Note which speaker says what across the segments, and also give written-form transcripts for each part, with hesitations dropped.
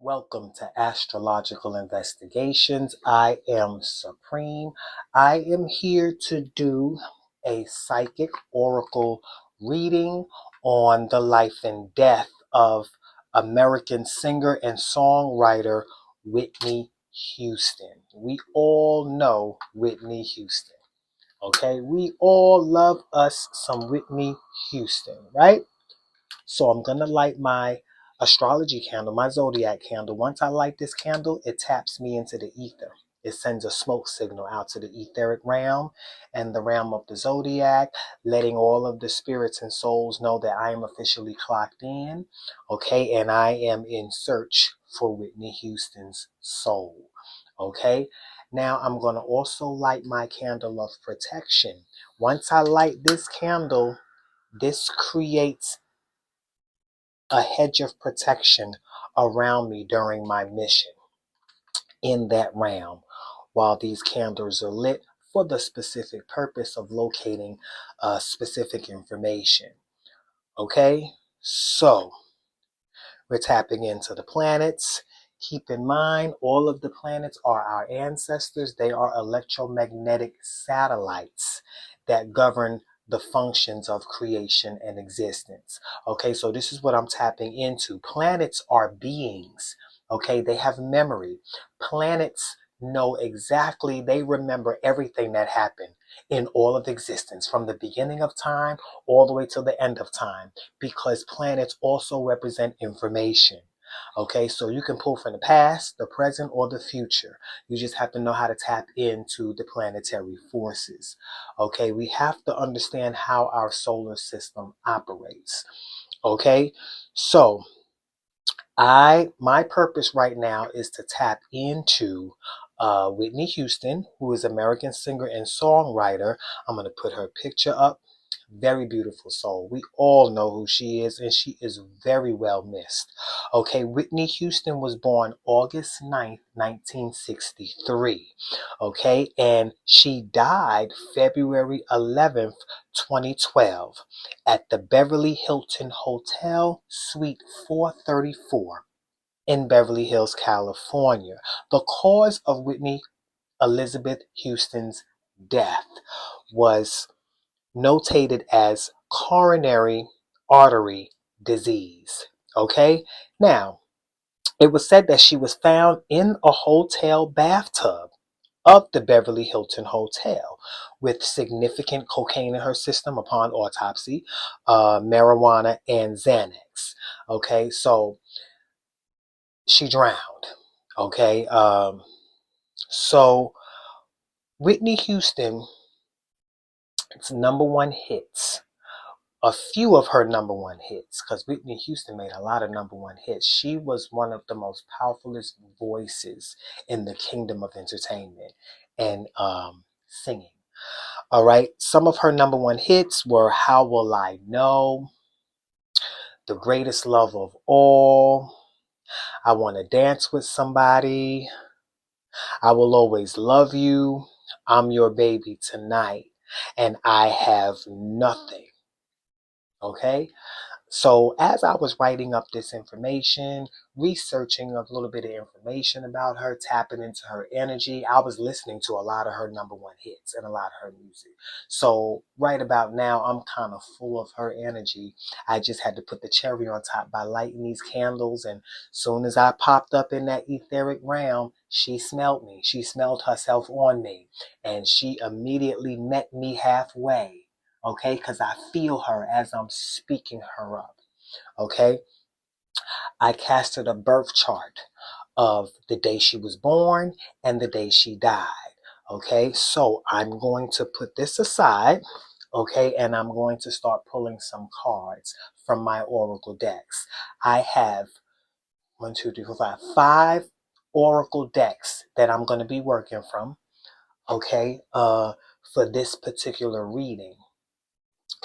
Speaker 1: Welcome to Astrological Investigations. I am Supreme. I am here to do a psychic oracle reading on the life and death of American singer and songwriter Whitney Houston. We all know Whitney Houston. Okay, we all love us some Whitney Houston, right? So I'm going to light my astrology candle, my zodiac candle. Once I light this candle, it taps me into the ether. It sends a smoke signal out to the etheric realm and the realm of the zodiac, letting all of the spirits and souls know that I am officially clocked in, okay, and I am in search for Whitney Houston's soul, okay. Now I'm going to also light my candle of protection. Once I light this candle, this creates a hedge of protection around me during my mission in that realm while these candles are lit for the specific purpose of locating specific information. Okay, so we're tapping into the planets. Keep in mind, all of the planets are our ancestors. They are electromagnetic satellites that govern the functions of creation and existence. Okay, so this is what I'm tapping into. Planets are beings. Okay, they have memory. Planets know exactly, they remember everything that happened in all of existence from the beginning of time all the way to the end of time, because planets also represent information. Okay, so you can pull from the past, the present, or the future. You just have to know how to tap into the planetary forces. Okay, we have to understand how our solar system operates. Okay, so my purpose right now is to tap into Whitney Houston, who is an American singer and songwriter. I'm going to put her picture up. Very beautiful soul. We all know who she is, and she is very well missed. Okay, Whitney Houston was born August 9th, 1963. Okay, and she died February 11th, 2012 at the Beverly Hilton Hotel, Suite 434 in Beverly Hills, California. The cause of Whitney Elizabeth Houston's death was notated as coronary artery disease. Okay? Now, it was said that she was found in a hotel bathtub of the Beverly Hilton Hotel with significant cocaine in her system upon autopsy, marijuana, and Xanax. Okay, so she drowned. Okay, so Whitney Houston, it's number one hits, a few of her number one hits, because Whitney Houston made a lot of number one hits. She was one of the most powerfulest voices in the kingdom of entertainment and singing. All right, some of her number one hits were How Will I Know, The Greatest Love of All, I Want to Dance with Somebody, I Will Always Love You, I'm Your Baby Tonight, and I Have Nothing. Okay, so as I was writing up this information, researching a little bit of information about her, tapping into her energy, I was listening to a lot of her number one hits and a lot of her music. So right about now, I'm kind of full of her energy. I just had to put the cherry on top by lighting these candles. And soon as I popped up in that etheric realm, she smelled me. She smelled herself on me. And she immediately met me halfway. Okay, because I feel her as I'm speaking her up. Okay, I casted a birth chart of the day she was born and the day she died. Okay, so I'm going to put this aside. Okay, and I'm going to start pulling some cards from my oracle decks. I have 5 oracle decks that I'm going to be working from. Okay, for this particular reading.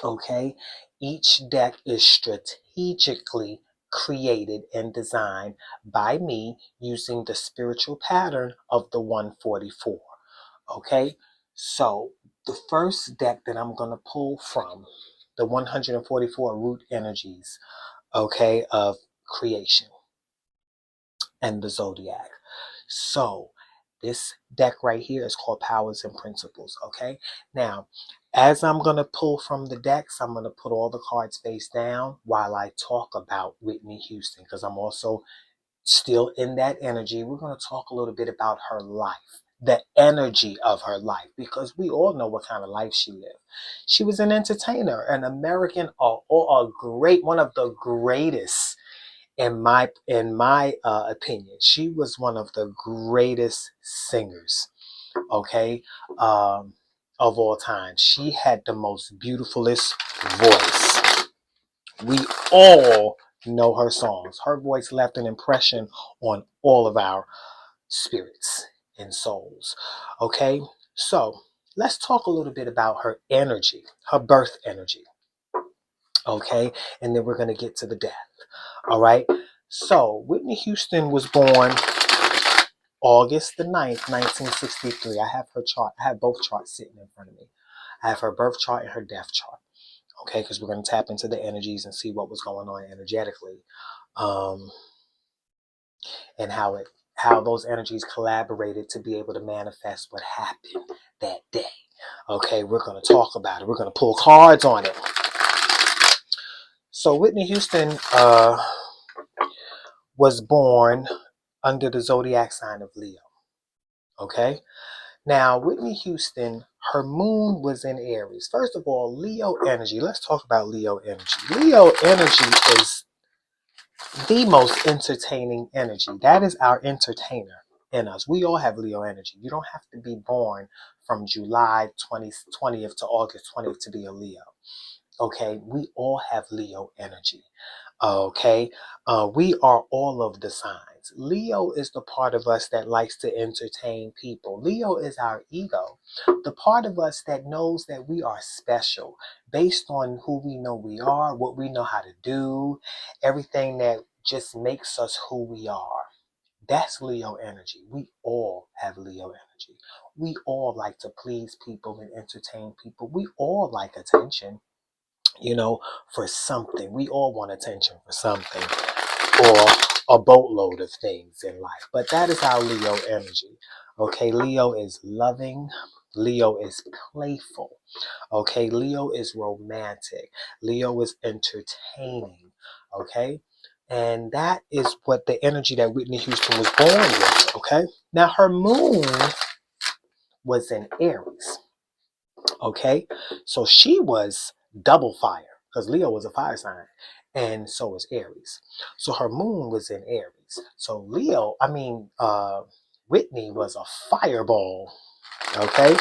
Speaker 1: Okay, each deck is strategically created and designed by me using the spiritual pattern of the 144. Okay, so the first deck that I'm going to pull from, the 144 root energies, okay, of creation. and the zodiac. So this deck right here is called Powers and Principles. Okay. Now, as I'm going to pull from the decks, I'm going to put all the cards face down while I talk about Whitney Houston, because I'm also still in that energy. We're going to talk a little bit about her life, the energy of her life, because we all know what kind of life she lived. She was an entertainer, an American, or a great, one of the greatest in my opinion. She was one of the greatest singers, okay, of all time. She had the most beautifulest voice. We all know her songs. Her voice left an impression on all of our spirits and souls. Okay, so let's talk a little bit about her energy, her birth energy. Okay, and then we're going to get to the death. All right, so Whitney Houston was born August the 9th, 1963. I have her chart. I have both charts sitting in front of me. I have her birth chart and her death chart. Okay, because we're going to tap into the energies and see what was going on energetically, um, and how those energies collaborated to be able to manifest what happened that day. Okay, we're going to talk about it. We're going to pull cards on it. So Whitney Houston was born under the zodiac sign of Leo. Okay, now Whitney Houston, her moon was in Aries. First of all, Leo energy. Let's talk about Leo energy. Leo energy is the most entertaining energy. That is our entertainer in us. We all have Leo energy. You don't have to be born from July 20th to August 20th to be a Leo. Okay, we all have Leo energy. Okay, we are all of the signs. Leo is the part of us that likes to entertain people. Leo is our ego, the part of us that knows that we are special based on who we know we are, what we know how to do, everything that just makes us who we are. That's Leo energy. We all have Leo energy. We all like to please people and entertain people. We all like attention, for something. We all want attention for something, or a boatload of things in life. But that is our Leo energy. Okay, Leo is loving. Leo is playful. Okay, Leo is romantic. Leo is entertaining. Okay, and that is what the energy that Whitney Houston was born with. Okay, now her moon was in Aries. Okay, so she was double fire because Leo was a fire sign, and so is Aries. So her moon was in Aries. So Whitney was a fireball. Okay,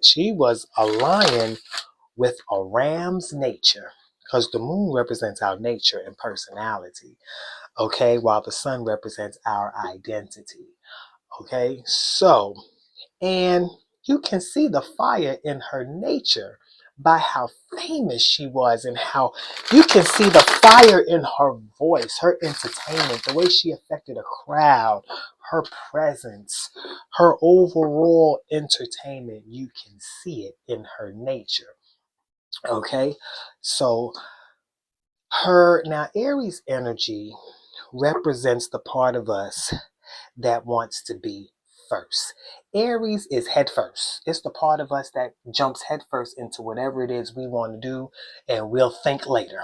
Speaker 1: she was a lion with a ram's nature, because the moon represents our nature and personality. Okay, while the sun represents our identity. Okay, and you can see the fire in her nature by how famous she was, and how you can see the fire in her voice, her entertainment, the way she affected a crowd, her presence, her overall entertainment. You can see it in her nature. Okay, so now Aries energy represents the part of us that wants to be first. Aries is head first. It's the part of us that jumps head first into whatever it is we want to do, and we'll think later.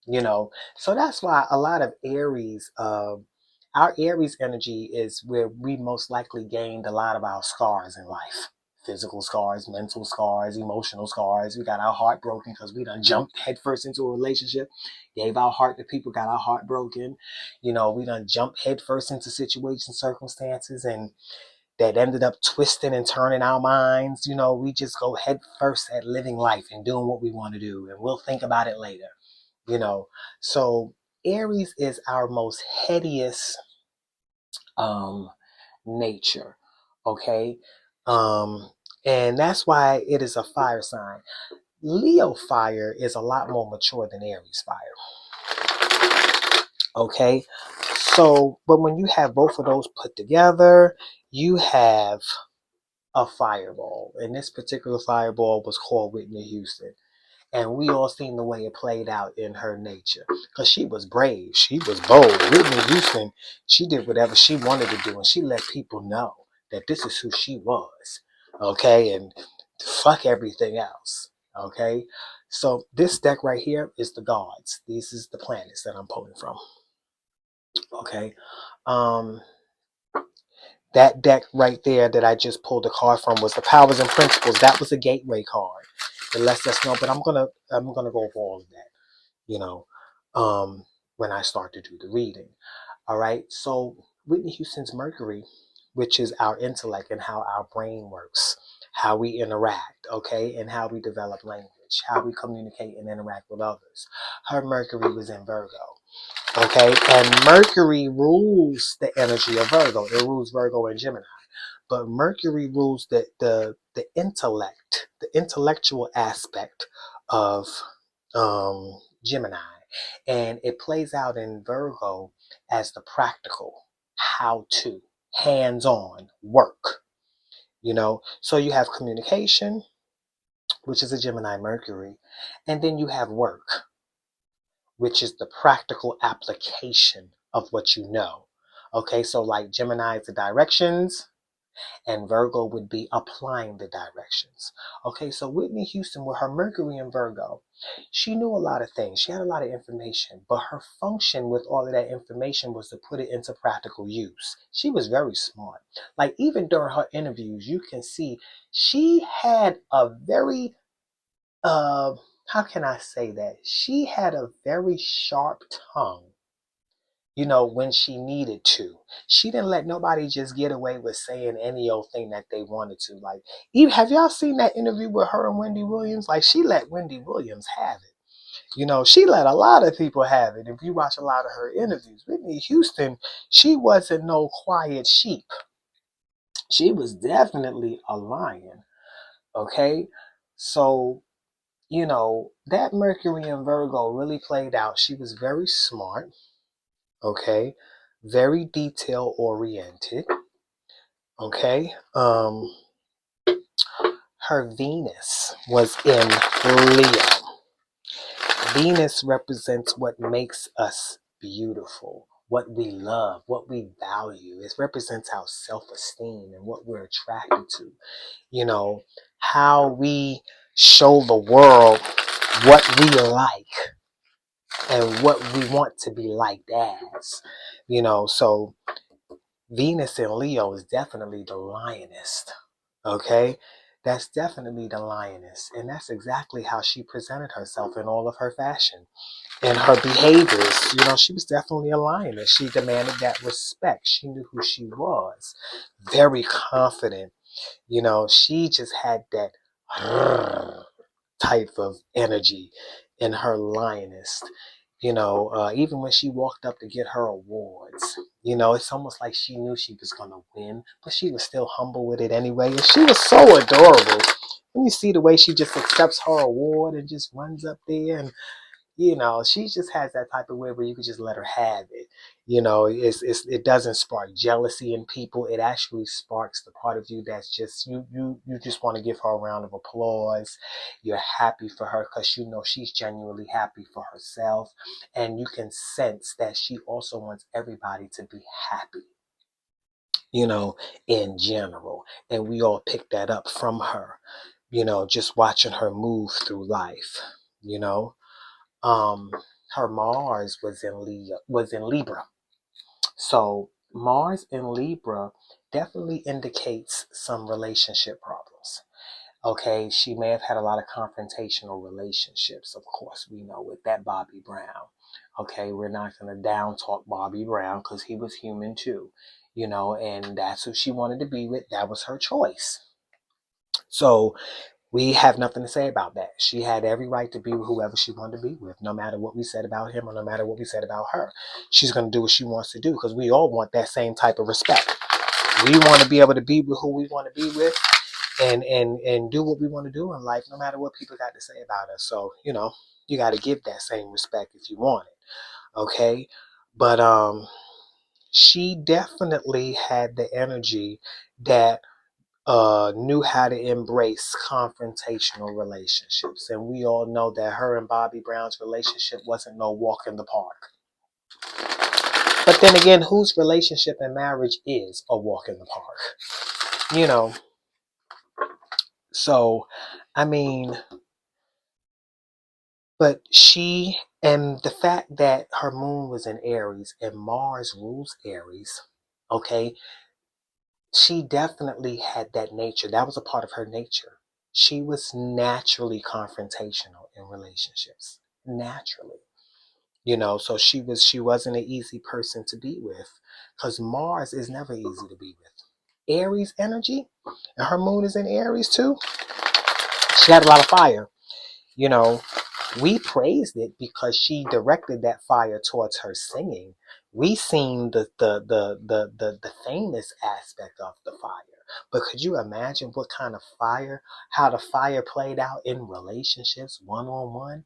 Speaker 1: So that's why a lot of Aries, our Aries energy is where we most likely gained a lot of our scars in life. Physical scars, mental scars, emotional scars. We got our heart broken because we done jumped headfirst into a relationship, gave our heart to people, got our heart broken. We done jumped headfirst into situations, circumstances, and that ended up twisting and turning our minds. We just go headfirst at living life and doing what we want to do, and we'll think about it later. So Aries is our most headiest nature. Okay, and that's why it is a fire sign. Leo fire is a lot more mature than Aries fire. Okay, but when you have both of those put together, you have a fireball, and this particular fireball was called Whitney Houston. And we all seen the way it played out in her nature. Because she was brave. She was bold. Whitney Houston, she did whatever she wanted to do. And she let people know that this is who she was. Okay? And fuck everything else. Okay? So this deck right here is the gods. These is the planets that I'm pulling from. Okay? That deck right there that I just pulled a card from was the Powers and Principles. That was a gateway card. It lets us know, but I'm gonna go over all of that, you know, when I start to do the reading. All right. So Whitney Houston's Mercury, which is our intellect and how our brain works, how we interact, okay, and how we develop language, how we communicate and interact with others. Her Mercury was in Virgo. Okay, and Mercury rules the energy of Virgo. It rules Virgo and Gemini. But Mercury rules the intellect, the intellectual aspect of Gemini. And it plays out in Virgo as the practical, how to, hands-on work. So you have communication, which is a Gemini Mercury, and then you have work, which is the practical application of what you know. Okay, so like Gemini is the directions, and Virgo would be applying the directions. Okay, so Whitney Houston, with her Mercury in Virgo, she knew a lot of things. She had a lot of information, but her function with all of that information was to put it into practical use. She was very smart. Like even during her interviews, you can see she had a very how can I say that? She had a very sharp tongue, when she needed to. She didn't let nobody just get away with saying any old thing that they wanted to. Like, even have y'all seen that interview with her and Wendy Williams? Like, she let Wendy Williams have it. She let a lot of people have it. If you watch a lot of her interviews, Whitney Houston, she wasn't no quiet sheep. She was definitely a lion. Okay? So, that Mercury in Virgo really played out. She was very smart, okay? Very detail oriented, okay? Her Venus was in Leo. Venus represents what makes us beautiful, what we love, what we value. It represents our self-esteem and what we're attracted to. How we show the world what we like and what we want to be liked as. So Venus in Leo is definitely the lioness. Okay? That's definitely the lioness. And that's exactly how she presented herself in all of her fashion. And her behaviors, she was definitely a lioness. She demanded that respect. She knew who she was. Very confident. She just had that type of energy in her lioness. Even when she walked up to get her awards, it's almost like she knew she was going to win, but she was still humble with it anyway. And she was so adorable. When you see the way she just accepts her award and just runs up there and she just has that type of way where you could just let her have it. It doesn't spark jealousy in people. It actually sparks the part of you that's just you just want to give her a round of applause. You're happy for her because she's genuinely happy for herself, and you can sense that she also wants everybody to be happy. In general, and we all pick that up from her. Just watching her move through life. You know her Mars was in Libra. So Mars in Libra definitely indicates some relationship problems. Okay, she may have had a lot of confrontational relationships, of course, we know, with that Bobby Brown. Okay, we're not going to down talk Bobby Brown because he was human too, and that's who she wanted to be with. That was her choice. So we have nothing to say about that. She had every right to be with whoever she wanted to be with, no matter what we said about him or no matter what we said about her. She's going to do what she wants to do because we all want that same type of respect. We want to be able to be with who we want to be with and do what we want to do in life, no matter what people got to say about us. So, you got to give that same respect if you want it. Okay. But she definitely had the energy that knew how to embrace confrontational relationships. And we all know that her and Bobby Brown's relationship wasn't no walk in the park. But then again, whose relationship and marriage is a walk in the park? You know, so, I mean, but she, and the fact that her moon was in Aries and Mars rules Aries, okay, she definitely had that nature. That was a part of her nature. She was naturally confrontational in relationships. Naturally. So she wasn't an easy person to be with, because Mars is never easy to be with. Aries energy, and her moon is in Aries too. She had a lot of fire. You know, we praised it because she directed that fire towards her singing. We seen the famous aspect of the fire. But could you imagine what kind of fire, how the fire played out in relationships, one-on-one?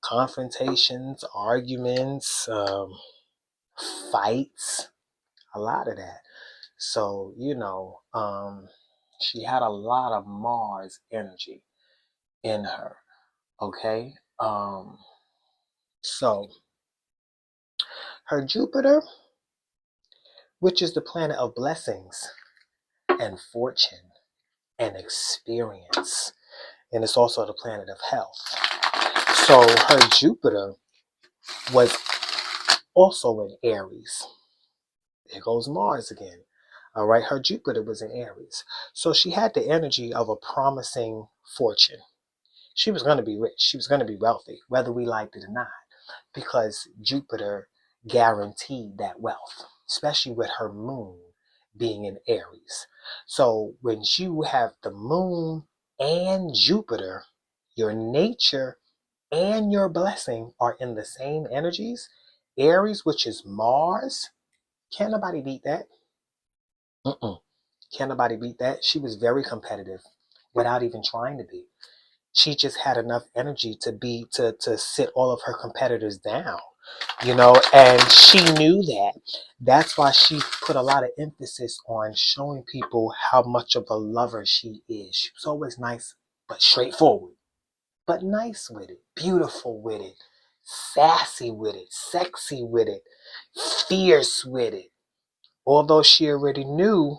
Speaker 1: Confrontations, arguments, fights, a lot of that. So, she had a lot of Mars energy in her. Okay. So her Jupiter, which is the planet of blessings and fortune and experience, and it's also the planet of health. So her Jupiter was also in Aries. There goes Mars again. All right, her Jupiter was in Aries. So she had the energy of a promising fortune. She was going to be rich. She was going to be wealthy, whether we liked it or not, because Jupiter guaranteed that wealth, especially with her moon being in Aries. So when you have the moon and Jupiter, your nature and your blessing are in the same energies. Aries, which is Mars, can't nobody beat that. Mm-mm. Can't nobody beat that. She was very competitive without even trying to be. She just had enough energy to sit all of her competitors down, and she knew that. That's why she put a lot of emphasis on showing people how much of a lover she is. She was always nice, but straightforward, but nice with it, beautiful with it, sassy with it, sexy with it, fierce with it. Although she already knew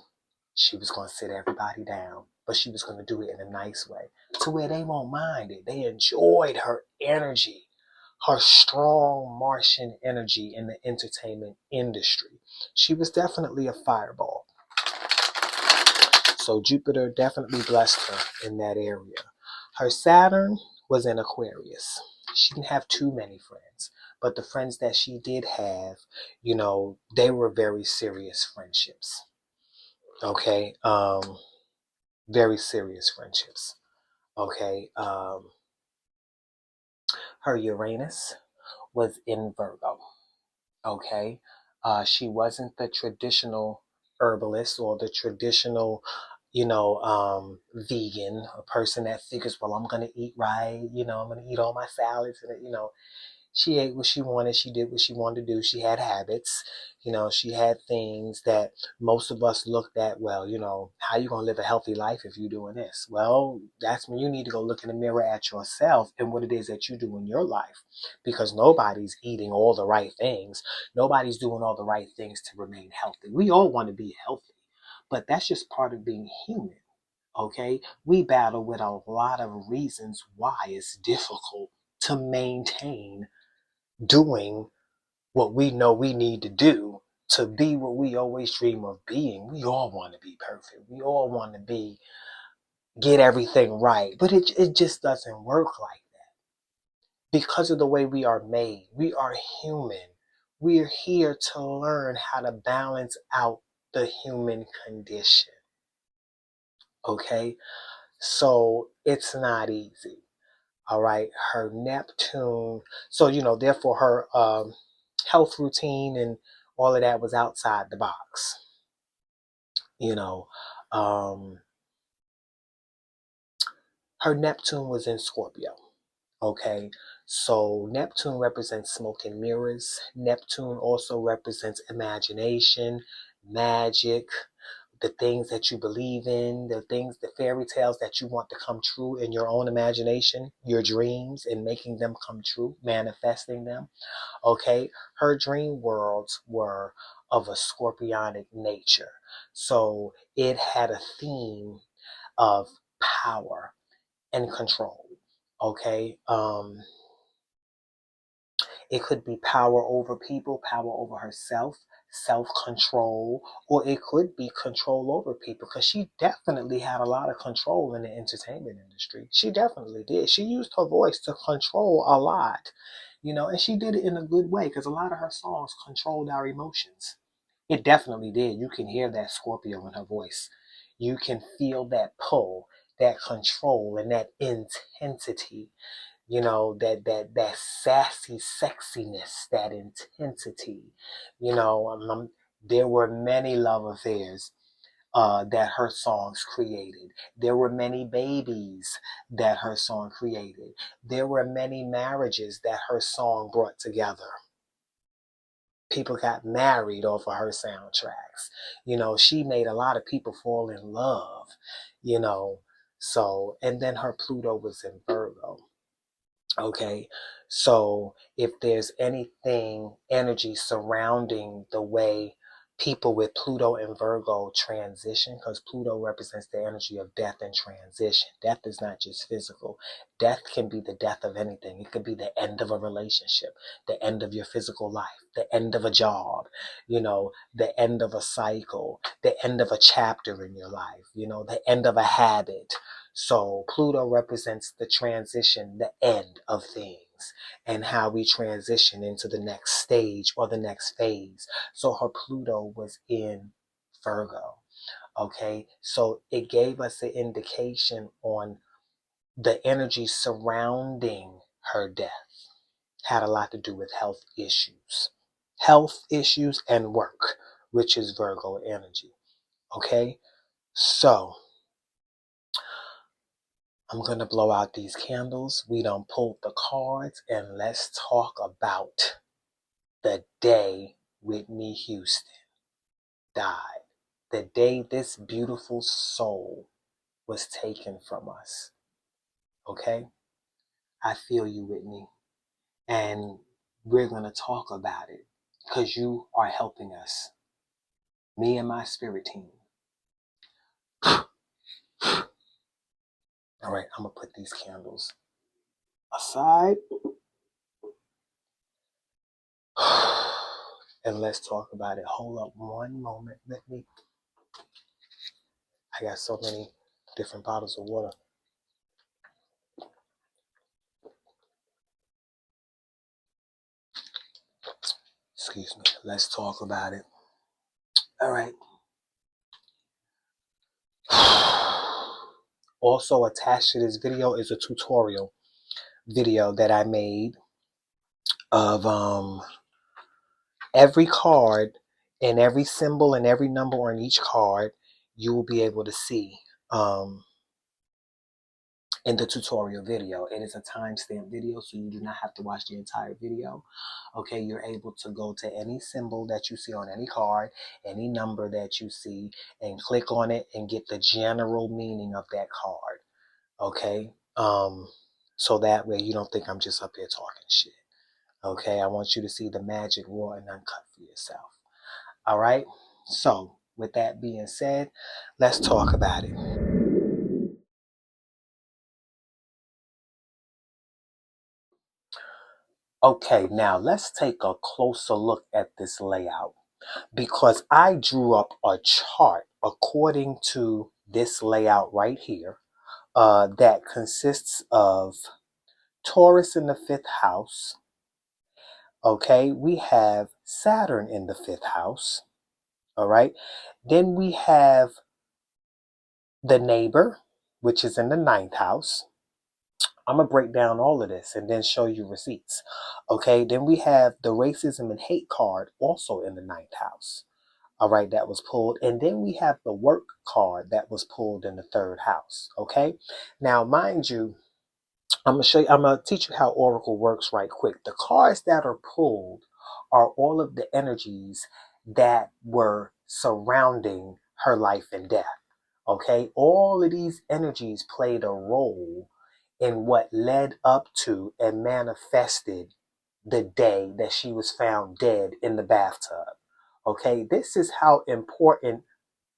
Speaker 1: she was going to sit everybody down, but she was going to do it in a nice way to where they won't mind it. They enjoyed her energy, her strong Martian energy in the entertainment industry. She was definitely a fireball. So Jupiter definitely blessed her in that area. Her Saturn was in Aquarius. She didn't have too many friends, but the friends that she did have, they were very serious friendships. Okay. Very serious friendships. Okay. Her Uranus was in Virgo. Okay. She wasn't the traditional herbalist or the traditional, vegan, a person that figures, well, I'm going to eat right, I'm going to eat all my salads, and, she ate what she wanted. She did what she wanted to do. She had habits. She had things that most of us looked at, well, how you going to live a healthy life if you're doing this? Well, that's when you need to go look in the mirror at yourself and what it is that you do in your life, because nobody's eating all the right things. Nobody's doing all the right things to remain healthy. We all want to be healthy, but that's just part of being human. Okay. We battle with a lot of reasons why it's difficult to maintain doing what we know we need to do to be what we always dream of being. We all want to be perfect. We all want to get everything right, but it just doesn't work like that because of the way we are made. We are human. We're here to learn how to balance out the human condition. Okay? So it's not easy. All right, her Neptune. So, therefore her health routine and all of that was outside the box. You know, um, her Neptune was in Scorpio. Okay, so Neptune represents smoke and mirrors. Neptune also represents imagination, magic, the things that you believe in, the things, the fairy tales that you want to come true in your own imagination, your dreams, and making them come true, manifesting them. Okay, her dream worlds were of a scorpionic nature. So it had a theme of power and control. Okay, it could be power over people, power over herself, self control, or it could be control over people because she definitely had a lot of control in the entertainment industry. She definitely did. She used her voice to control a lot, and she did it in a good way because a lot of her songs controlled our emotions. It definitely did. You can hear that Scorpio in her voice. You can feel that pull, that control, and that intensity, that sassy sexiness, that intensity. There were many love affairs that her songs created. There were many babies that her song created. There were many marriages that her song brought together. People got married off of her soundtracks. She made a lot of people fall in love, you know. So, and then her Pluto was in Virgo. Okay, so if there's anything, energy surrounding the way people with Pluto and Virgo transition, because Pluto represents the energy of death and transition. Death is not just physical. Death can be the death of anything. It could be the end of a relationship, the end of your physical life, the end of a job, the end of a cycle, the end of a chapter in your life, the end of a habit. So Pluto represents the transition, the end of things, and how we transition into the next stage or the next phase. So her Pluto was in Virgo. Okay, so it gave us an indication on the energy surrounding her death. Had a lot to do with health issues. Health issues and work, which is Virgo energy. Okay, so I'm going to blow out these candles. We done pulled the cards, and let's talk about the day Whitney Houston died. The day this beautiful soul was taken from us. Okay? I feel you, Whitney. And we're going to talk about it because you are helping us. Me and my spirit team. All right, I'm going to put these candles aside. And let's talk about it. Hold up one moment. I got so many different bottles of water. Excuse me. Let's talk about it. All right. Also attached to this video is a tutorial video that I made of every card and every symbol and every number on each card. You will be able to see in the tutorial video. It is a timestamp video, so you do not have to watch the entire video. Okay, you're able to go to any symbol that you see on any card, any number that you see, and click on it and get the general meaning of that card. Okay, so that way you don't think I'm just up here talking shit. Okay, I want you to see the magic raw and uncut for yourself. All right, so with that being said, let's talk about it. Okay, now let's take a closer look at this layout because I drew up a chart according to this layout right here that consists of Taurus in the fifth house. Okay, we have Saturn in the fifth house. All right, then we have the neighbor, which is in the ninth house. I'm going to break down all of this and then show you receipts. Okay, then we have the racism and hate card also in the ninth house. All right, that was pulled. And then we have the work card that was pulled in the third house. Okay, now mind you, I'm gonna teach you how Oracle works right quick. The cards that are pulled are all of the energies that were surrounding her life and death. Okay, all of these energies played a role in what led up to and manifested the day that she was found dead in the bathtub. Okay, this is how important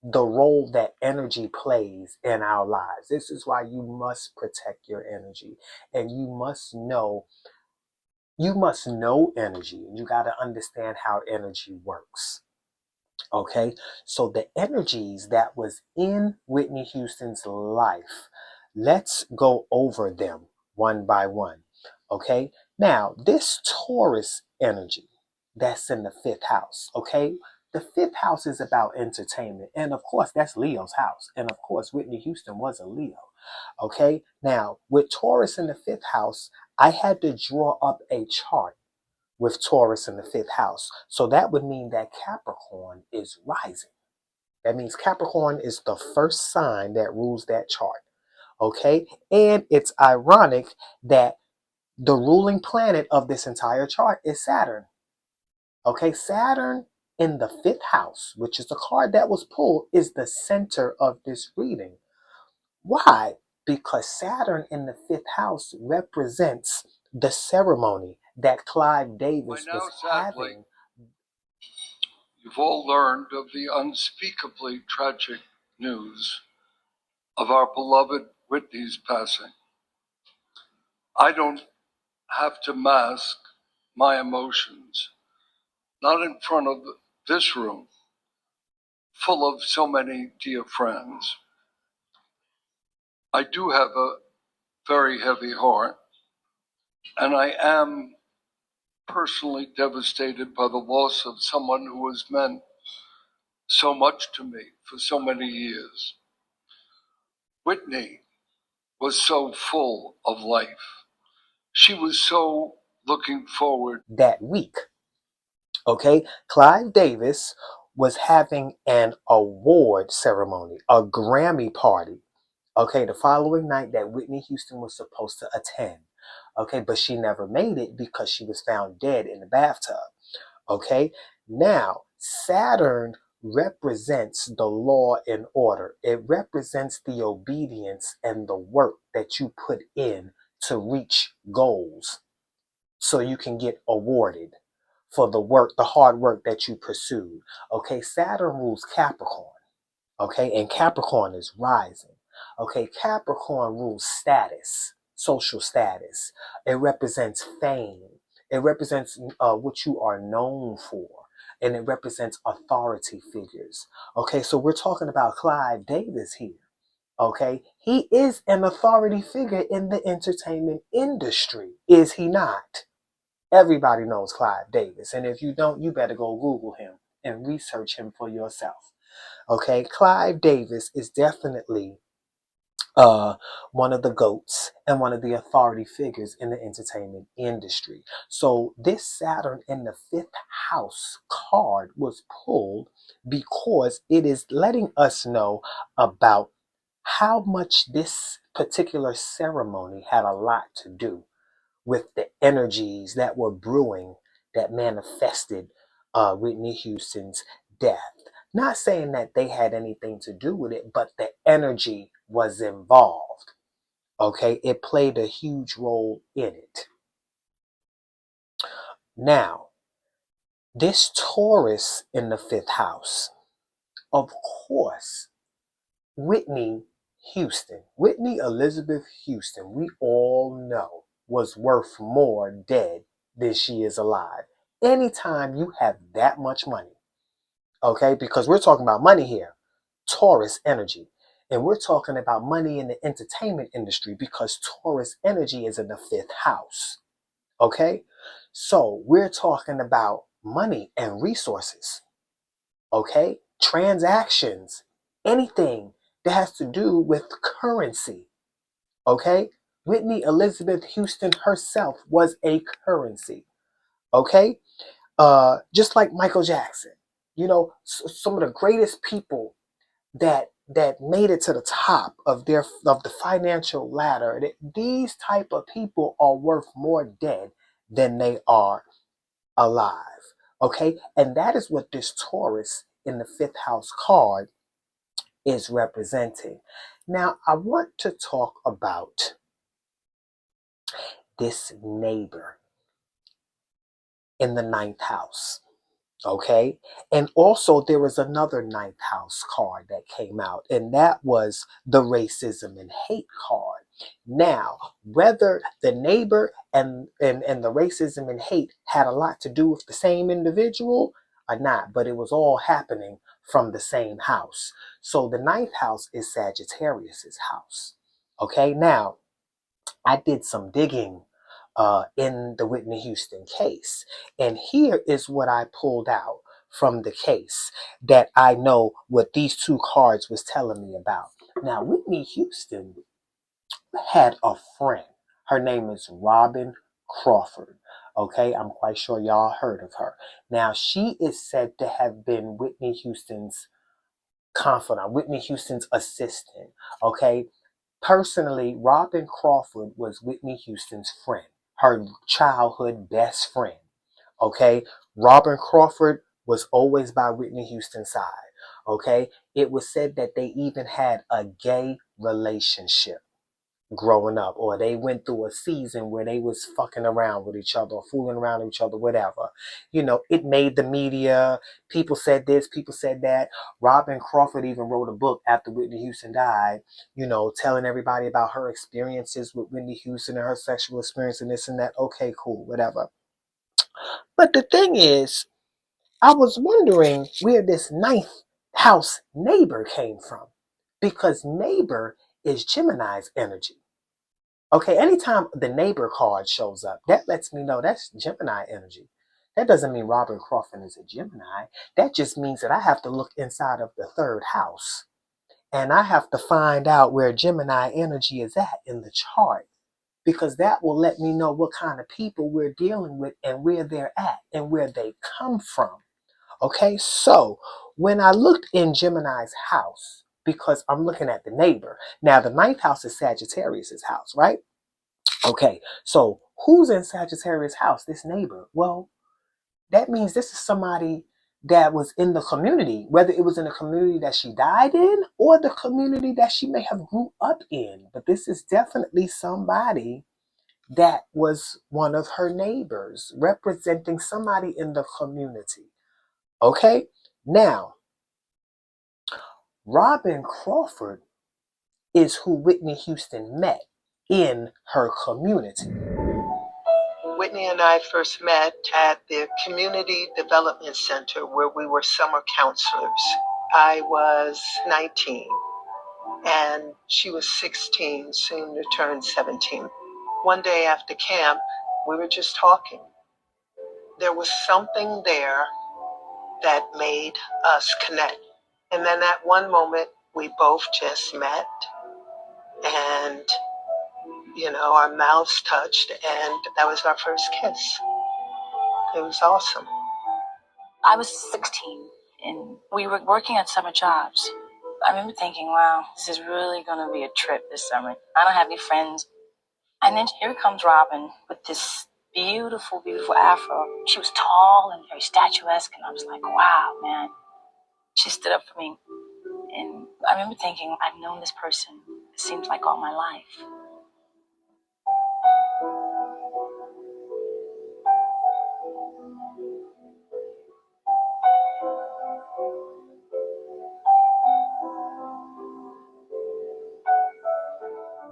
Speaker 1: the role that energy plays in our lives. This is why you must protect your energy, and you must know energy. You got to understand how energy works. Okay, so the energies that was in Whitney Houston's life, let's go over them one by one. Okay, now this Taurus energy that's in the fifth house, okay, the fifth house is about entertainment, and of course that's Leo's house, and of course Whitney Houston was a Leo. Okay, now with Taurus in the fifth house, I had to draw up a chart with Taurus in the fifth house. So that would mean that Capricorn is rising. That means Capricorn is the first sign that rules that chart. Okay? And it's ironic that the ruling planet of this entire chart is Saturn. Okay? Saturn in the fifth house, which is the card that was pulled, is the center of this reading. Why? Because Saturn in the fifth house represents the ceremony that Clive Davis was having.
Speaker 2: You've all learned of the unspeakably tragic news of our beloved Whitney's passing. I don't have to mask my emotions, not in front of this room, full of so many dear friends. I do have a very heavy heart, and I am personally devastated by the loss of someone who has meant so much to me for so many years. Whitney was so full of life. She was so looking forward.
Speaker 1: That week, okay, Clive Davis was having an award ceremony, a Grammy party, okay, the following night that Whitney Houston was supposed to attend. Okay, but she never made it because she was found dead in the bathtub. Okay, now Saturn represents the law and order. It represents the obedience and the work that you put in to reach goals so you can get awarded for the work, the hard work that you pursued. Okay, Saturn rules Capricorn. Okay, and Capricorn is rising. Okay, Capricorn rules status, social status. It represents fame. It represents what you are known for, and it represents authority figures. Okay, so we're talking about Clive Davis here. Okay, he is an authority figure in the entertainment industry, is he not? Everybody knows Clive Davis, and if you don't, you better go Google him and research him for yourself. Okay, Clive Davis is definitely uh, one of the GOATs and one of the authority figures in the entertainment industry. So this Saturn in the fifth house card was pulled because it is letting us know about how much this particular ceremony had a lot to do with the energies that were brewing that manifested Whitney Houston's death. Not saying that they had anything to do with it, but the energy was involved. Okay, it played a huge role in it. Now, this Taurus in the fifth house, of course, Whitney Houston, Whitney Elizabeth Houston, we all know was worth more dead than she is alive. Anytime you have that much money, okay, because we're talking about money here, Taurus energy, and we're talking about money in the entertainment industry because Taurus energy is in the fifth house, okay? So we're talking about money and resources, okay? Transactions, anything that has to do with currency, okay? Whitney Elizabeth Houston herself was a currency, okay? Just like Michael Jackson, you know, some of the greatest people that made it to the top of the financial ladder. These type of people are worth more dead than they are alive. Okay, and that is what this Taurus in the fifth house card is representing. Now, I want to talk about this neighbor in the ninth house. Okay. And also there was another ninth house card that came out, and that was the racism and hate card. Now, whether the neighbor and the racism and hate had a lot to do with the same individual or not, but it was all happening from the same house. So the ninth house is Sagittarius's house. Okay. Now, I did some digging in the Whitney Houston case. And here is what I pulled out from the case that I know what these two cards was telling me about. Now, Whitney Houston had a friend. Her name is Robin Crawford. Okay, I'm quite sure y'all heard of her. Now, she is said to have been Whitney Houston's confidant, Whitney Houston's assistant. Okay, personally, Robin Crawford was Whitney Houston's friend, her childhood best friend. Okay, Robin Crawford was always by Whitney Houston's side. Okay, it was said that they even had a gay relationship growing up, or they went through a season where they was fucking around with each other, or fooling around with each other, whatever. You know, it made the media. People said this, people said that. Robin Crawford even wrote a book after Whitney Houston died, you know, telling everybody about her experiences with Whitney Houston and her sexual experience and this and that. Okay, cool, whatever. But the thing is, I was wondering where this ninth house neighbor came from, because neighbor is Gemini's energy. Okay, anytime the neighbor card shows up, that lets me know that's Gemini energy. That doesn't mean Robin Crawford is a Gemini. That just means that I have to look inside of the third house. And I have to find out where Gemini energy is at in the chart. Because that will let me know what kind of people we're dealing with and where they're at and where they come from. Okay, so when I looked in Gemini's house, because I'm looking at the neighbor. Now, the ninth house is Sagittarius's house, right? Okay, so who's in Sagittarius' house? This neighbor. Well, that means this is somebody that was in the community, whether it was in the community that she died in or the community that she may have grew up in. But this is definitely somebody that was one of her neighbors, representing somebody in the community. Okay, now, Robin Crawford is who Whitney Houston met in her community.
Speaker 3: Whitney and I first met at the Community Development Center where we were summer counselors. I was 19 and she was 16, soon to turn 17. One day after camp, we were just talking. There was something there that made us connect. And then at one moment, we both just met and, our mouths touched, and that was our first kiss. It was awesome.
Speaker 4: I was 16 and we were working at summer jobs. I remember thinking, wow, this is really going to be a trip this summer. I don't have any friends. And then here comes Robin with this beautiful, beautiful afro. She was tall and very statuesque. And I was like, wow, man. She stood up for me. And I remember thinking, I've known this person, it seems like all my life.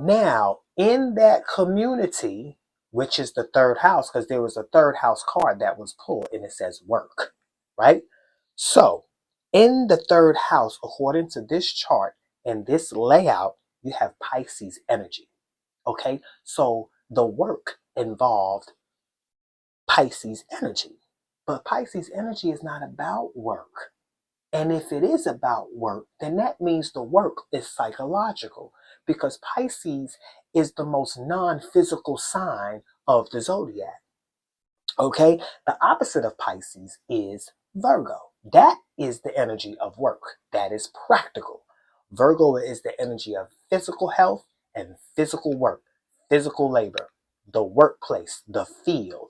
Speaker 1: Now, in that community, which is the third house, because there was a third house card that was pulled and it says work, right? So, in the third house, according to this chart and this layout, you have Pisces energy. Okay, so the work involved Pisces energy. But Pisces energy is not about work. And if it is about work, then that means the work is psychological, because Pisces is the most non-physical sign of the zodiac. Okay? The opposite of Pisces is Virgo. That is the energy of work. That is practical. Virgo is the energy of physical health and physical work, physical labor, the workplace, the field.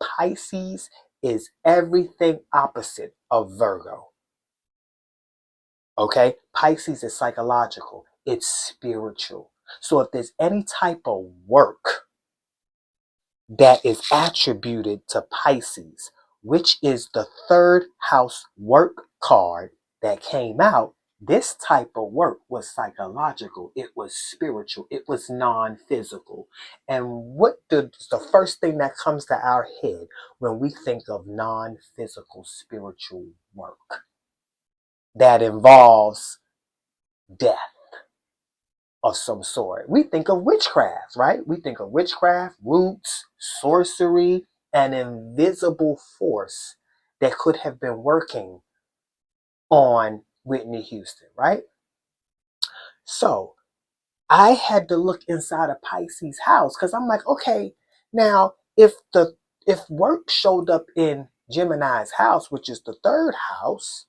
Speaker 1: Pisces is everything opposite of Virgo. Okay? Pisces is psychological. It's spiritual. So if there's any type of work that is attributed to Pisces, which is the third house work card that came out, this type of work was psychological. It was spiritual. It was non-physical. And what the first thing that comes to our head when we think of non-physical spiritual work that involves death of some sort? We think of witchcraft, right? We think of witchcraft, roots, sorcery, an invisible force that could have been working on Whitney Houston, right? So I had to look inside of Pisces' house because I'm like, okay, now if work showed up in Gemini's house, which is the third house,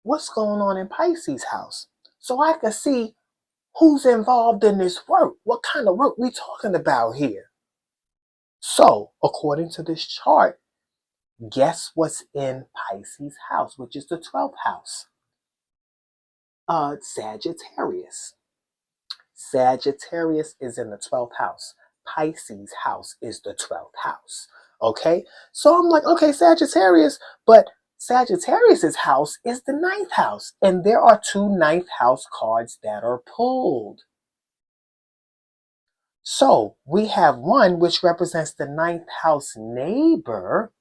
Speaker 1: what's going on in Pisces' house? So I could see who's involved in this work. What kind of work we talking about here? So, according to this chart, guess what's in Pisces' house, which is the 12th house? Sagittarius. Sagittarius is in the 12th house. Pisces' house is the 12th house. Okay? So I'm like, okay, Sagittarius, but Sagittarius' house is the 9th house. And there are two 9th house cards that are pulled. So we have one which represents the 9th house neighbor.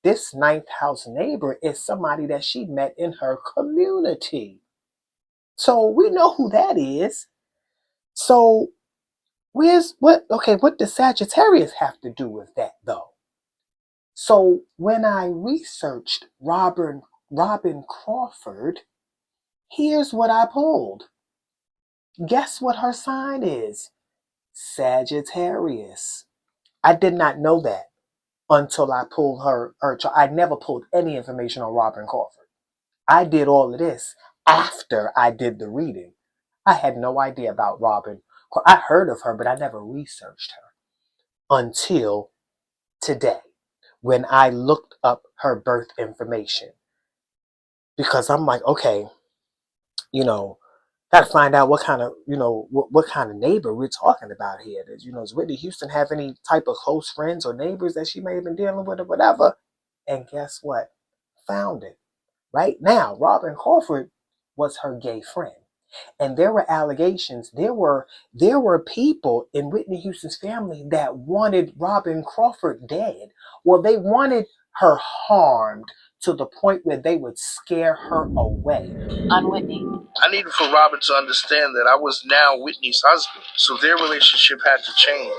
Speaker 1: This 9th house neighbor is somebody that she met in her community. So we know who that is. So what does Sagittarius have to do with that though? So when I researched Robin Crawford, here's what I pulled. Guess what her sign is? Sagittarius. I did not know that until I pulled her chart. I never pulled any information on Robin Crawford. I did all of this after I did the reading. I had no idea about Robin. I heard of her, but I never researched her until today when I looked up her birth information. Because I'm like, okay, got to find out what kind of, what kind of neighbor we're talking about here. Does Whitney Houston have any type of close friends or neighbors that she may have been dealing with or whatever? And guess what? Found it. Right now, Robin Crawford was her gay friend. And there were allegations, there were people in Whitney Houston's family that wanted Robin Crawford dead. Well, they wanted her harmed to the point where they would scare her away.
Speaker 4: On Whitney.
Speaker 5: I needed for Robin to understand that I was now Whitney's husband, so their relationship had to change.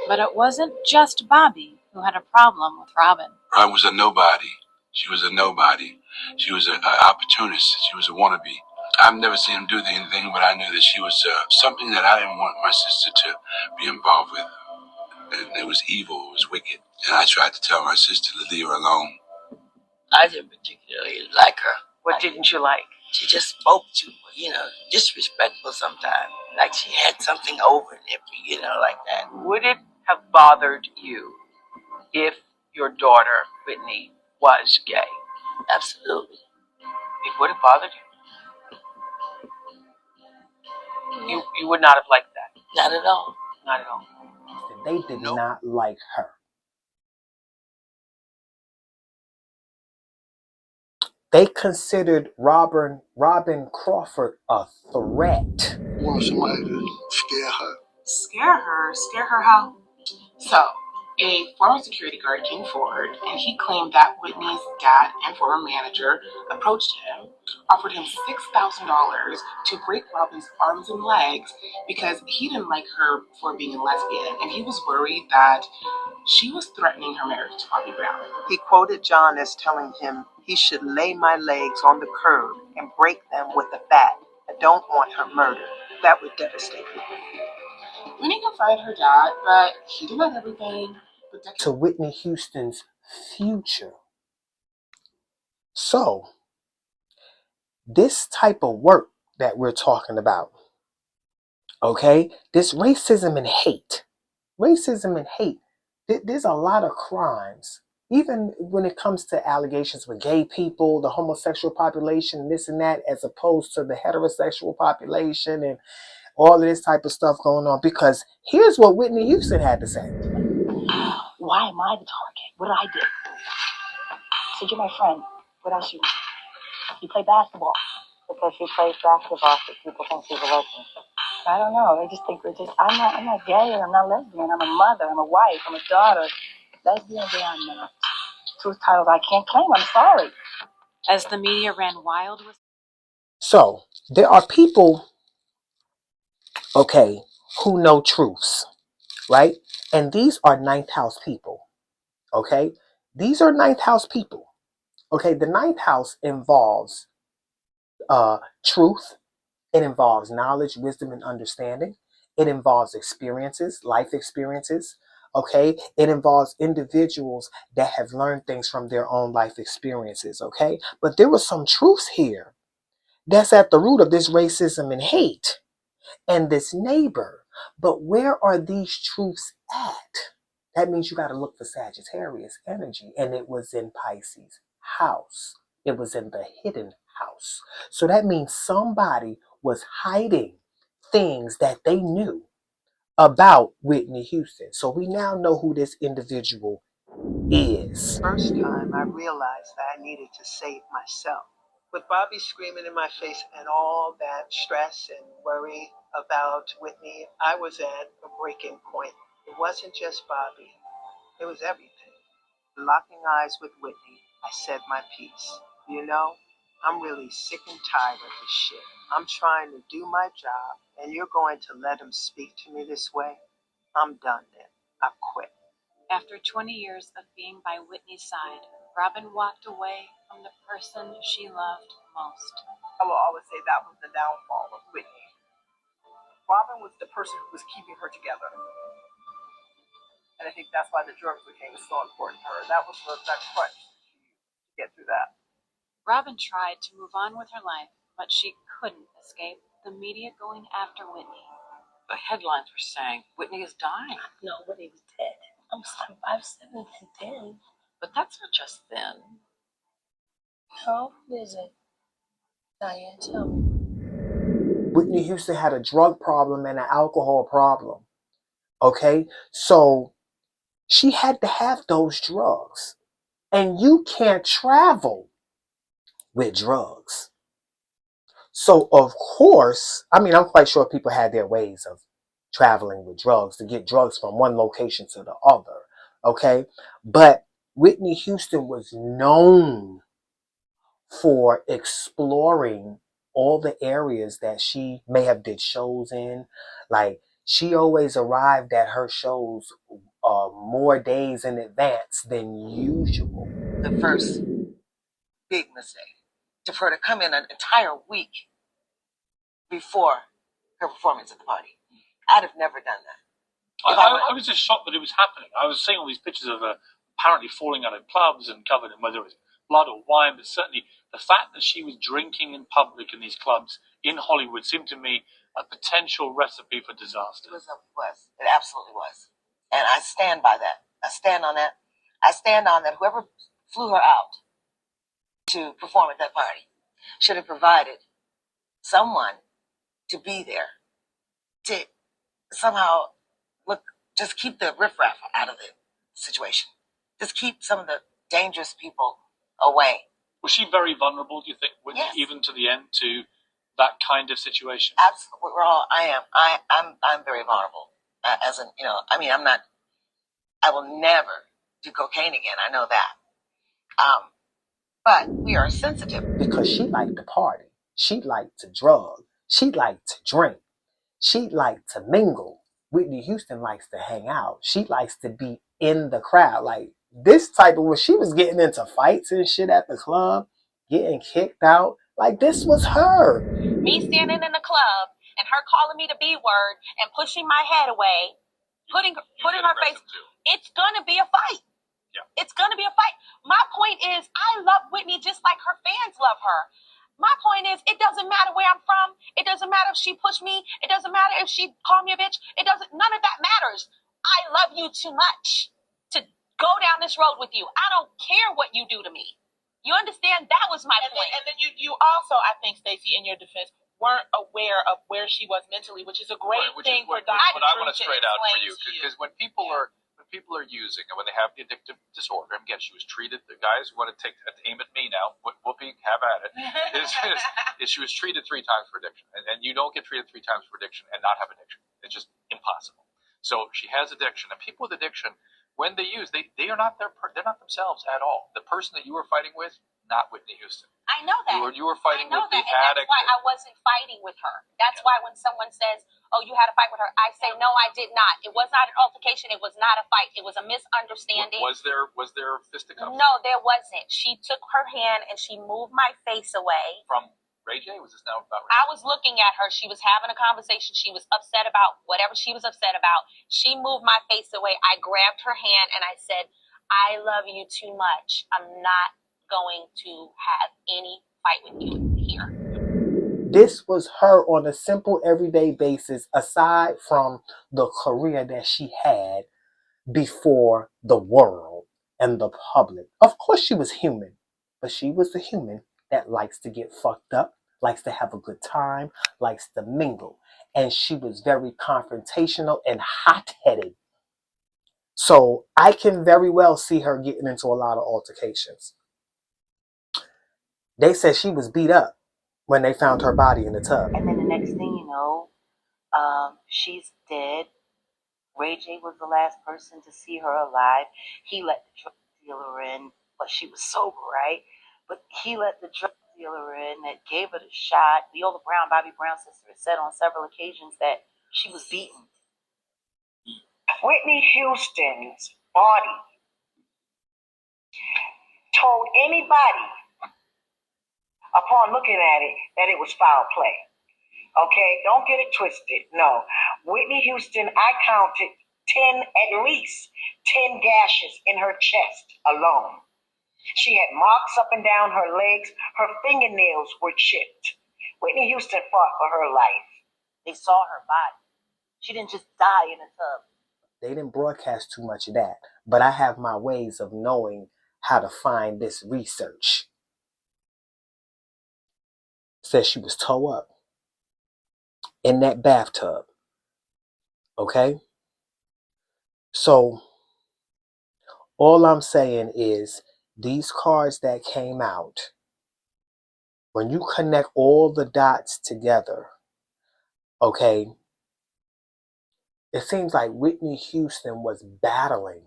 Speaker 4: But it wasn't just Bobby who had a problem with Robin.
Speaker 6: I was a nobody. She was a nobody. She was an opportunist. She was a wannabe. I've never seen him do anything, but I knew that she was something that I didn't want my sister to be involved with. And it was evil. It was wicked. And I tried to tell my sister to leave her alone.
Speaker 7: I didn't particularly like her.
Speaker 3: What didn't you like?
Speaker 7: She just spoke too, disrespectful sometimes. Like she had something over it, like that.
Speaker 3: Would it have bothered you if your daughter, Whitney, was gay?
Speaker 7: Absolutely.
Speaker 3: It would have bothered you? You would not have liked that?
Speaker 7: Not at all.
Speaker 3: Not at all.
Speaker 1: They did not like her. They considered Robin Crawford a threat.
Speaker 5: I want somebody to scare her.
Speaker 8: Scare her? Scare her how? So, a former security guard came forward and he claimed that Whitney's dad and former manager approached him, offered him $6,000 to break Robin's arms and legs because he didn't like her for being a lesbian and he was worried that she was threatening her marriage to Bobby Brown.
Speaker 3: He quoted John as telling him he should lay my legs on the curb and break them with a bat. I don't want her murdered. That would devastate me.
Speaker 8: Whitney confided her dad, but he denied everything.
Speaker 1: To Whitney Houston's future. So, this type of work that we're talking about, okay, this racism and hate, there's a lot of crimes, even when it comes to allegations with gay people, the homosexual population, this and that, as opposed to the heterosexual population and all of this type of stuff going on. Because here's what Whitney Houston had to say.
Speaker 4: Why am I the target? What did I do? So you're my friend. What else you want? You play basketball. Because she plays basketball, so people think she's a lesbian. I don't know. They just think I'm not gay, I'm not lesbian. I'm a mother, I'm a wife, I'm a daughter. Lesbian, gay, I'm not. Truth titles I can't claim, I'm sorry.
Speaker 9: As the media ran wild with.
Speaker 1: So there are people, okay, who know truths, right? And these are ninth house people, okay? These are ninth house people, okay? The ninth house involves truth. It involves knowledge, wisdom, and understanding. It involves experiences, life experiences, okay? It involves individuals that have learned things from their own life experiences, okay? But there was some truths here that's at the root of this racism and hate and this neighbor. But where are these truths at? That means you got to look for Sagittarius energy. And it was in Pisces house. It was in the hidden house. So that means somebody was hiding things that they knew about Whitney Houston. So we now know who this individual is.
Speaker 3: First time I realized that I needed to save myself. With Bobby screaming in my face and all that stress and worry about Whitney, I was at a breaking point. It wasn't just Bobby, it was everything. Locking eyes with Whitney, I said my piece. You know, I'm really sick and tired of this shit. I'm trying to do my job, and you're going to let him speak to me this way? I'm done then. I quit.
Speaker 9: After 20 years of being by Whitney's side, Robin walked away from the person she loved most.
Speaker 10: I will always say that was the downfall of Whitney. Robin was the person who was keeping her together. And I think that's why the drugs became so important to her. That was that crutch to get through that.
Speaker 9: Robin tried to move on with her life, but she couldn't escape the media going after Whitney.
Speaker 7: The headlines were saying Whitney is dying.
Speaker 4: No, Whitney was dead. I'm 5'7" and 10.
Speaker 7: But that's not just then.
Speaker 4: How is it? Diane, tell me.
Speaker 1: Whitney Houston had a drug problem and an alcohol problem. Okay? So she had to have those drugs. And you can't travel with drugs. So, of course, I mean, I'm quite sure people had their ways of traveling with drugs to get drugs from one location to the other. Okay? But Whitney Houston was known for exploring all the areas that she may have did shows in. Like, she always arrived at her shows more days in advance than usual.
Speaker 7: The first big mistake, for her to come in an entire week before her performance at the party. I'd have never done that.
Speaker 11: I was just shocked that it was happening. I was seeing all these pictures of her apparently falling out of clubs and covered in whether it was blood or wine, but certainly the fact that she was drinking in public in these clubs in Hollywood seemed to me a potential recipe for disaster.
Speaker 7: It was. It absolutely was. And I stand by that. I stand on that. I stand on that. Whoever flew her out to perform at that party should have provided someone to be there to somehow just keep the riffraff out of the situation. Just keep some of the dangerous people away.
Speaker 11: Was she very vulnerable, do you think, Whitney,
Speaker 7: yes.
Speaker 11: Even to the end, to that kind of situation?
Speaker 7: Absolutely. I'm very vulnerable. I will never do cocaine again. I know that. But we are sensitive.
Speaker 1: Because she liked to party. She liked to drug. She liked to drink. She liked to mingle. Whitney Houston likes to hang out. She likes to be in the crowd. Like this type of when she was getting into fights and shit at the club, getting kicked out. Like this was her.
Speaker 12: Me standing in the club and her calling me the B word and pushing my head away, putting her face. It's gonna be a fight.
Speaker 11: Yeah.
Speaker 12: It's gonna be a fight. My point is, I love Whitney just like her fans love her. My point is, it doesn't matter where I'm from. It doesn't matter if she pushed me. It doesn't matter if she called me a bitch. None of that matters. I love you too much to go down this road with you. I don't care what you do to me. You understand? That was my point.
Speaker 8: And then you also, I think, Stacey, in your defense, weren't aware of where she was mentally, which is a great thing for Dr.
Speaker 13: What I want to straight out for you,
Speaker 8: explain to
Speaker 13: because when people are using and when they have the addictive disorder, and again, she was treated. The guys who want to aim at me now, Whoopi, have at it. Is she was treated 3 times for addiction, and you don't get treated 3 times for addiction and not have addiction. It's just impossible. So she has addiction, and people with addiction, when they use, they are not they're not themselves at all. The person that you were fighting with, not Whitney Houston.
Speaker 12: I know that.
Speaker 13: You were fighting with the
Speaker 12: That's
Speaker 13: addict.
Speaker 12: why I wasn't fighting with her. That's why when someone says, "Oh, you had a fight with her," I say, "No, I did not. It was not an altercation. It was not a fight. It was a misunderstanding."
Speaker 13: Was there fisticuffs?
Speaker 12: No, there wasn't. She took her hand and she moved my face away.
Speaker 13: From Ray J? Was this now about Ray J?
Speaker 12: I was looking at her. She was having a conversation. She was upset about whatever she was upset about. She moved my face away. I grabbed her hand and I said, "I love you too much. I'm not going to have any fight with you here."
Speaker 1: This was her on a simple everyday basis, aside from the career that she had before the world and the public. Of course she was human, but she was the human that likes to get fucked up, likes to have a good time, likes to mingle. And she was very confrontational and hot-headed. So I can very well see her getting into a lot of altercations. They said she was beat up when they found her body in the tub.
Speaker 7: And then the next thing you know, she's dead. Ray J was the last person to see her alive. He let the drug dealer in, but she was sober, right? But he let the drug dealer in that gave her the shot. Viola Brown, Bobby Brown's sister, has said on several occasions that she was beaten.
Speaker 14: Whitney Houston's body told anybody upon looking at it that it was foul play. Okay, don't get it twisted. No, Whitney Houston, I counted at least 10 gashes in her chest alone. She had marks up and down her legs. Her fingernails were chipped. Whitney Houston fought for her life.
Speaker 7: They saw her body. She didn't just die in a tub.
Speaker 1: They didn't broadcast too much of that, but I have my ways of knowing how to find this research. Says she was toe up in that bathtub. Okay? So all I'm saying is these cards that came out, when you connect all the dots together, okay, it seems like Whitney Houston was battling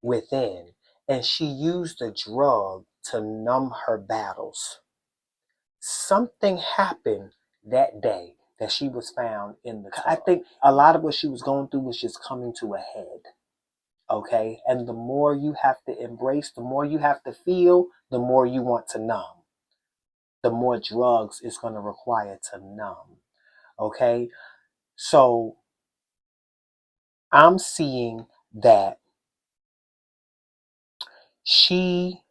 Speaker 1: within, and she used a drug to numb her battles. Something happened that day that she was found in the tub. I think a lot of what she was going through was just coming to a head. Okay? And the more you have to embrace, the more you have to feel, the more you want to numb. The more drugs it's going to require to numb. Okay? So I'm seeing that she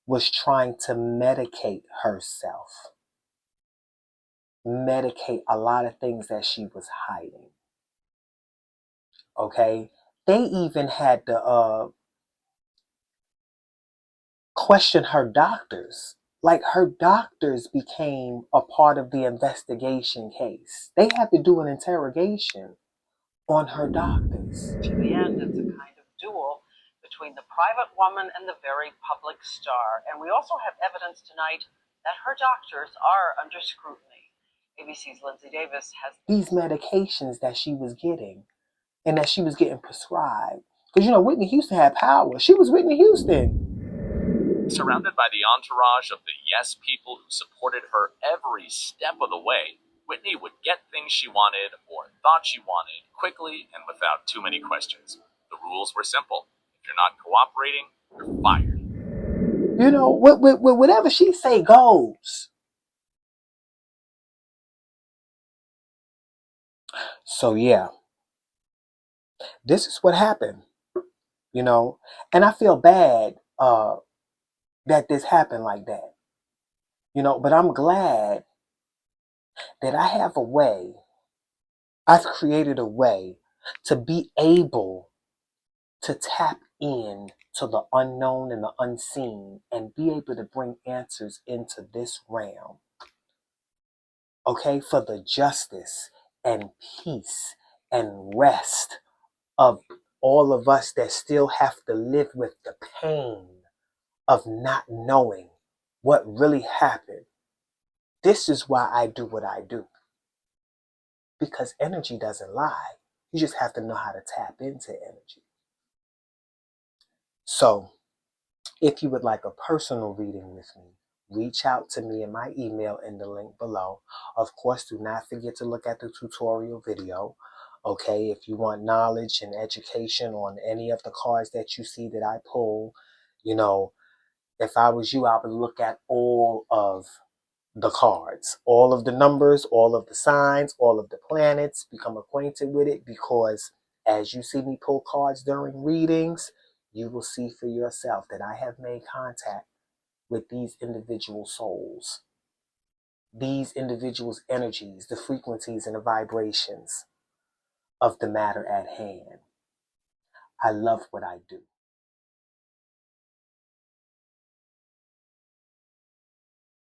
Speaker 1: was trying to medicate herself. Medicate a lot of things that she was hiding. Okay? They even had to question her doctors. Like, her doctors became a part of the investigation case. They had to do an interrogation on her doctors.
Speaker 10: To the end, it's a kind of duel between the private woman and the very public star. And we also have evidence tonight that her doctors are under scrutiny. ABC's Lindsay Davis has
Speaker 1: these medications that she was getting and that she was getting prescribed. Because, you know, Whitney Houston had power. She was Whitney Houston.
Speaker 15: Surrounded by the entourage of the yes people who supported her every step of the way, Whitney would get things she wanted or thought she wanted quickly and without too many questions. The rules were simple. If you're not cooperating, you're fired.
Speaker 1: You know, whatever she say goes. So, yeah. This is what happened. You know, and I feel bad that this happened like that. You know, but I'm glad that I have a way. I've created a way to be able to tap in to the unknown and the unseen and be able to bring answers into this realm. Okay, for the justice and peace and rest of all of us that still have to live with the pain of not knowing what really happened. This is why I do what I do. Because energy doesn't lie. You just have to know how to tap into energy. So, if you would like a personal reading with me, reach out to me in my email in the link below. Of course, do not forget to look at the tutorial video. Okay, if you want knowledge and education on any of the cards that you see that I pull, you know, if I was you, I would look at all of the cards, all of the numbers, all of the signs, all of the planets, become acquainted with it, because as you see me pull cards during readings, you will see for yourself that I have made contact with these individual souls, these individuals' energies, the frequencies and the vibrations of the matter at hand. I love what I do.